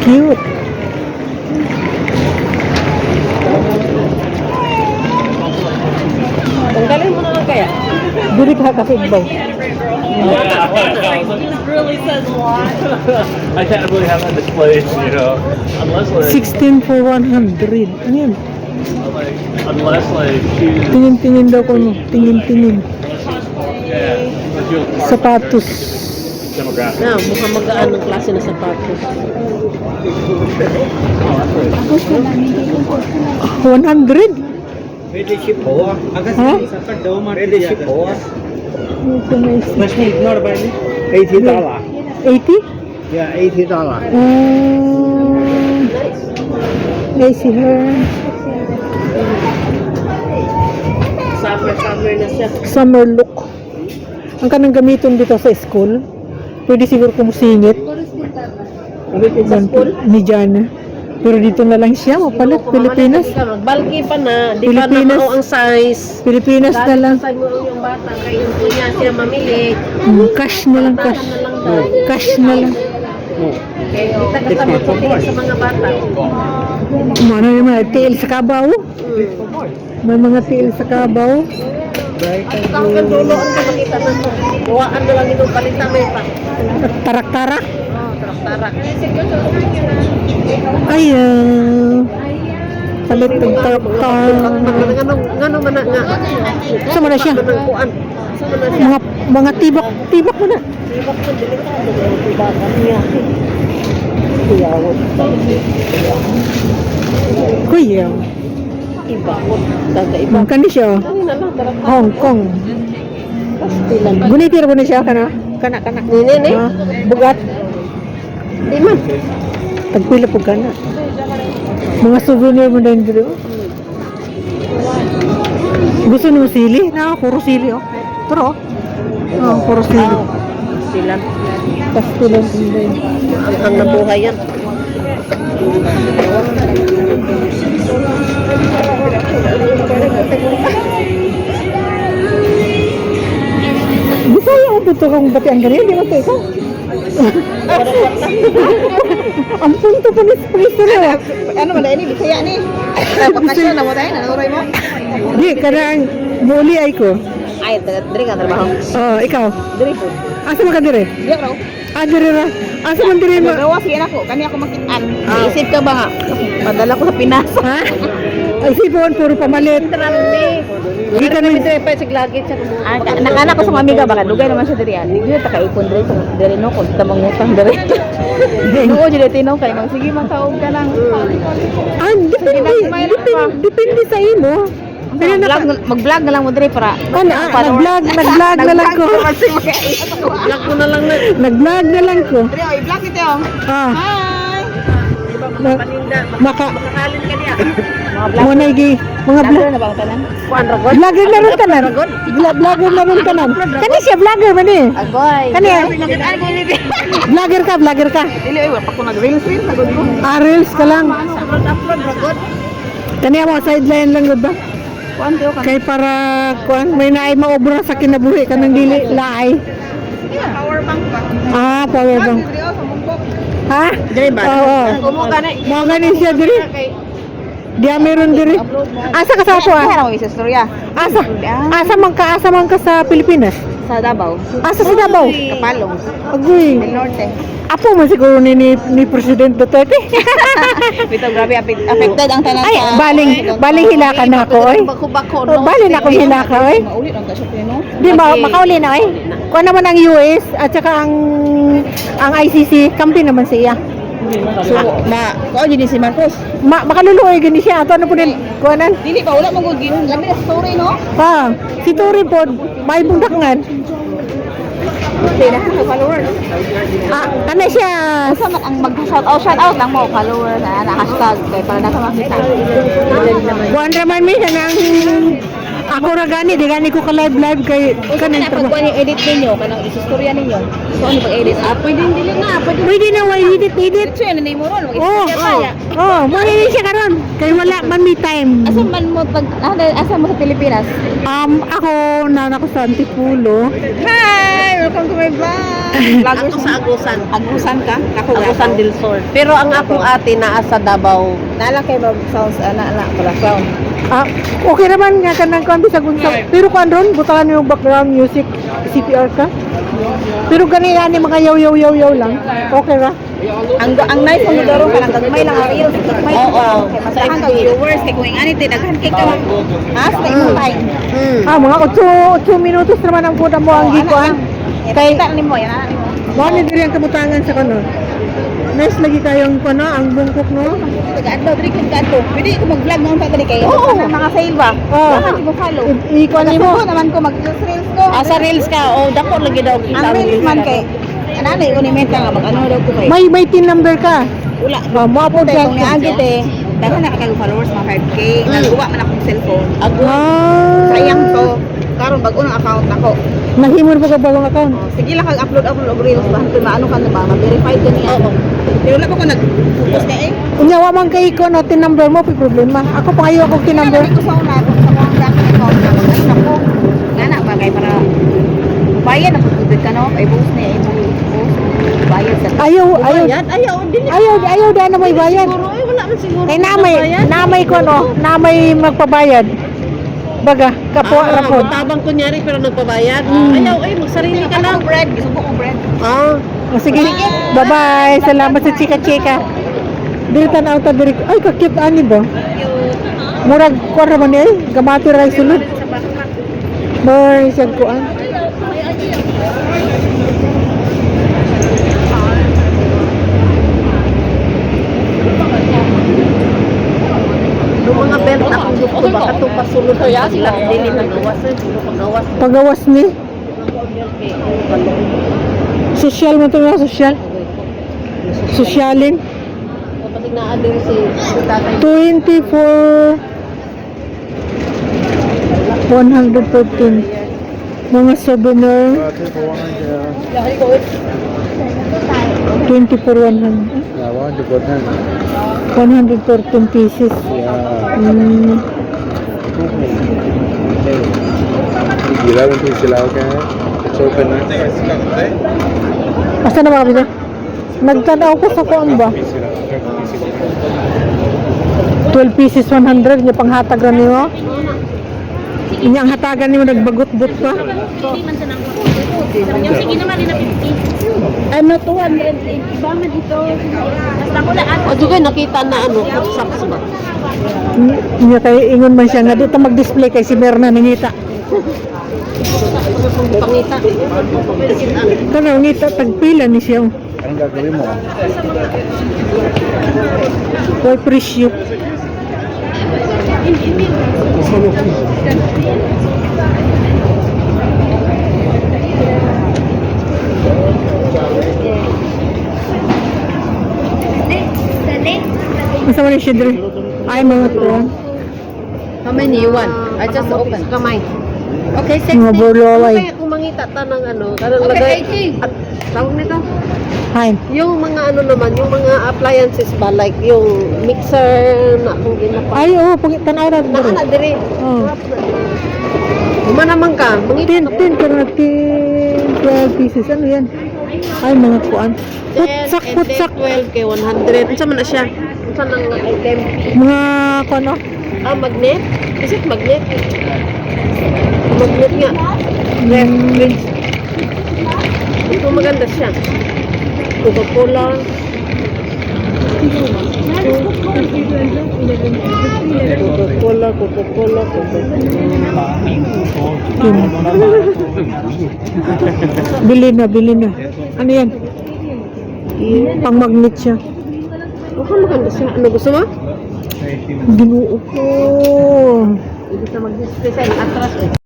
Cute. Tanggalin mo na lang kaya. Dili ka kakigbaw. Really says a lot. I can't really have that displayed, you know, unless like, 16 for 100. Ano yun? like unless like she's Tingin-tingin daw ko. Tingin-tingin. yeah, if you're part Sapatos. demographic. Na, mukhang magaan ng klase na sapatos. 100? Ready ship हुआ अगर हाँ? सफर दो मार ready ship हुआ Ito na is- बस नहीं ignore bye $80 80? yeah $80 I see her. Summer na siya. Summer look. Ang kanang gamiton dito sa school. Pwede siguro kumusingit. Sa school? Ni Jana. Pero dito na lang siya. Mapalit. Pilipinas. Magbalki pa na. Di pa Pilipinas. namao ang size. Pilipinas na lang. Dahil mo yung bata. Kaya yung kuya siya mamili. Cash na lang. Cash. Na lang daw. Cash na lang. Kaya kita kasama ko sa mga bata. Ano yung mga tiil sa kabaw? May mga tiil sa kabaw. Hanggang dulo ang makita na ito. Buwaan na lang itong palita may pa. Tarak-tarak. Oh, tarak-tarak. Ayaw. Palit ng tarak-tarak. Ngano man na nga. Sama na siya. Manang kuan. Sama na siya. Mga tibak. Tibak mo na. Tibak ko delikado. Tibakan niya. Tiyawot. Kuya. Ibawot. Kagaiba. Ang kani siya. Ano na lang tarak-tarak. Hong Kong. Pastilan. Gunitir mo na siya kana. Kana. Nini ni? Ah, bugat. Di man. Tagpila po kana. Mga souvenir mo din dito. Gusto mo sili? Na, puro sili oh. Pero oh, puro sili. Pastilan. Pastilan din. Ang nabuhay yan. Gusto yung punto kong bati ang ganyan, di ba ito ikaw? Ang punto pa ni Spriso na. Ano man ini bisaya ni. Bakasyon na mo tayo nanuroy mo. Di, kanang muli ay ko. Ay, diri ka trabaho. Oh, ikaw. Diri po. Asa man ka dire? Di raw. Ah, dire ra. Asa man dire mo? Magawas yan ako. Kani ako makitaan. Isip ka ba nga? Padala ko sa Pinas. Ha? Ay, sipon, puro pamalit. Hindi ka namin tayo pa siglagit siya. Ah, nakana ko sa mga amiga baka dugay naman siya diri. Di ta kaipon diri sa diri no kun ta mangutang diri. Nuo jud tinaw kay mag sige man taog ka lang. Ah, depende sa imo. Pero Mag-vlog na lang mo diri para nag-vlog na lang ko. Vlog ko na lang na. Nag-vlog na lang ko. Diri oy, vlog ito. Ah, Hi. Paninda. maka, Makalin ka niya. mga nagi, mga Vlogger na ba ang tanan? Kuan ragod. vlogger na rin tanan. Vlogger na rin tanan. Kani siya vlogger man eh. Agoy. Kani Makitaan ko ni. vlogger ka. Dili oy, pa ko nag-reels rin sagod ko. Ah, reels ka lang. Upload ragod. Kani mo sideline lang gud ba? Kuan to ka. Kay para kuan may naay maobra sa kinabuhi kanang dili laay. Power bank ba? Ah, power bank. Diri oh sa mungkok. Ha? Diri ba? Oo. Kumo ka na. Mga ganin siya diri. Diya meron diri. Asa ka sa ato ah? Ano mo isa storya? Asa man ka sa Pilipinas? Sa Davao. Asa sa Davao? Kapalong. Agoy. Del Norte. Apo man siguro ni President Duterte. Bito grabe affected ang tanan Ay, baling hilakan na ako oy. Bako-bako Oh, bali na akong hilaka oy. Maulit ang kasok no. Di makauli na oy. Kuha naman ang US at saka ang ICC, kampi naman siya. So, ko din si Marcos. Makaluluoy gani siya ato ano po din kuanan. Dili pa wala mo gud gin. Labi na story no. Ha, si Tory po may bundakan. Dili na sa followers. Ah, kana siya. Sa ang mag-shout out lang mo follower na hashtag kay para na sa makita. Buwan raman mi nang Ako ra gani, di gani ko ka live kay Kung kanin na pag edit ninyo, kanang istorya ninyo. So ano pag edit? Pwede hindi na. Pwede na way edit. So yan na mo ron, Oh, mag-istorya pa ya. mo siya karon. Kay wala man me time. Asa man mo pag asa mo sa Pilipinas? Ako na ko sa Antipulo. Hi, welcome to my vlog. Ako sa Agusan. Agusan ka? Ako Agusan del Sur. Pero ang akong ate naa sa Davao. Nala kay mag sounds ana pala sound. Okay naman nga kanang kuan sa gunsa. Pero kuan ron butangan yung background music CPR ka. Pero ganyan ni mga yaw lang. Okay ra. Ang nice mo daro ka lang gagmay lang ang reels. Gagmay. Oo. Sa ang viewers kay kung ani ti daghan kay ka. As na imo time. Mga 8 minutos naman ang puta mo ang gikuan. Kay ta nimo yan. Mo ni diri ang kabutangan sa kano. Nice lagi kayong kuno ang bungkok no. Taga-adlaw diri kay kadto. Pwede ko mag-vlog noon pa diri kay. Oo. Mga sale ba? Oo. Dapat ko follow. Ikuan Kasi nimo. ko naman ko mag-reels ko. Sa reels ka. Dako lagi daw kita. Ang reels man kay anani ko ni meta nga mag ano daw ko kay. May tin number ka. Wala. Mo po Kung niagit daghan na kay followers mga 5k. Nagkuha man akong cellphone. Sayang to. Karon bag-o ng account nako. Nahimor pa ka bagong account. Sige lang kag-upload og reels ba kung maano ka na ba ma-verified ka niya. Pero wala pa ko nag-focus na Unyawa man kay ko no tin number mo pi problema. Ako pa kayo ako tin number. Dito sa una sa mga account na ano nako. Ngana ba kay para bayad na pud ka no kay post ni post bayad sa Ayaw da na may bayad. Wala man siguro. Kay namay ko no, namay magpabayad. Baga, kapwa ra po. Tabang kunyari pero nagpabayad. Ayaw magsarili ka lang. bread, gusto ko bread. Sige. Bye-bye. Salamat sa chika-chika. Dili tanaw ta diri. Ay, kakit ani ba? Murag ko ra man gamati ra sulod. Bye, sad ko an. Yung mga belt akong gusto ba katong pasulod ko ya sila dili na gawas pagawas. Pagawas ni. Social mo to na social. Sosyalin. Kasi naa din si tatay 24 114 mga souvenir 24 100 114 pieces गीला में भी सिलाओ क्या है ओपन है asa na mga kapita nagtanaw ko sa kuan ba 12 pieces 100 niya panghatag ra niyo inya ang hatagan niyo nagbagot-bot pa Ano 200 iba man dito. Basta ko lang O juga nakita na socks ba? niya kay ingon man siya nga dito mag-display kay si Berna nangita Pangita. kana ngita tagpila ni siya anong gagawin mo why presyo Masa man siya dre? Ay mga to. How many you want? I just open. Kamay. Okay, Mga burlolay. Kaya kung mangita ta ng kanang Okay, lagay. At tawag nito. Hi. Yung mga naman, yung mga appliances ba like yung mixer na kung ginapa. Ay oh, pagitanaw ra dre. Naa diri. Oh. Uma naman ka, mangita 10 pero 12 pieces ano yan? Ay mga kuan. Putsak, putsak. 12 kay 100. Unsa man na siya? Unsa nang item? Mga kuan oh. Magnet? Is it magnet? Magnet nga. Fridge. Ito maganda siya. Coca-Cola. Coca-Cola. Bili na. Ano yan? Pang magnet siya. Maganda siya. Ano gusto mo? Ginuo ko. Hindi sa mag-display sa atras.